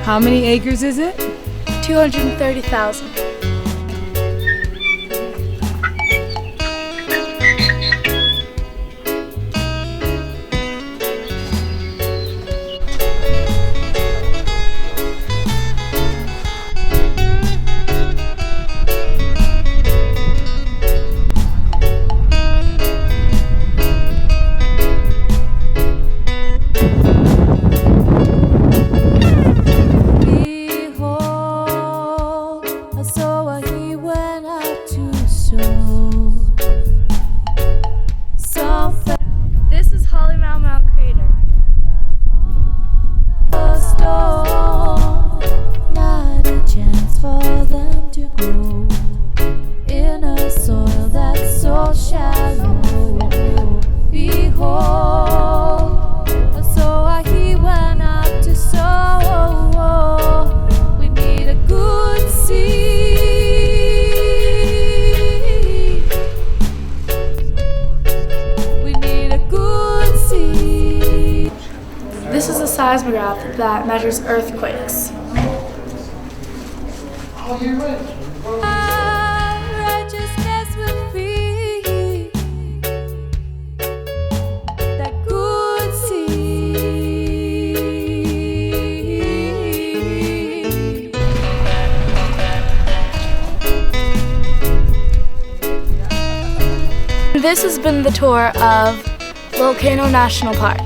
How many acres is it? 230,000. This is Holly Mount Crater. Not a chance for them to grow in a soil that's so shallow. Behold, a sower he went out to sow. We need a good seed. We need a good seed. This is a seismograph that measures earthquakes. Righteousness will free that good seed. This has been the tour of Volcano National Park.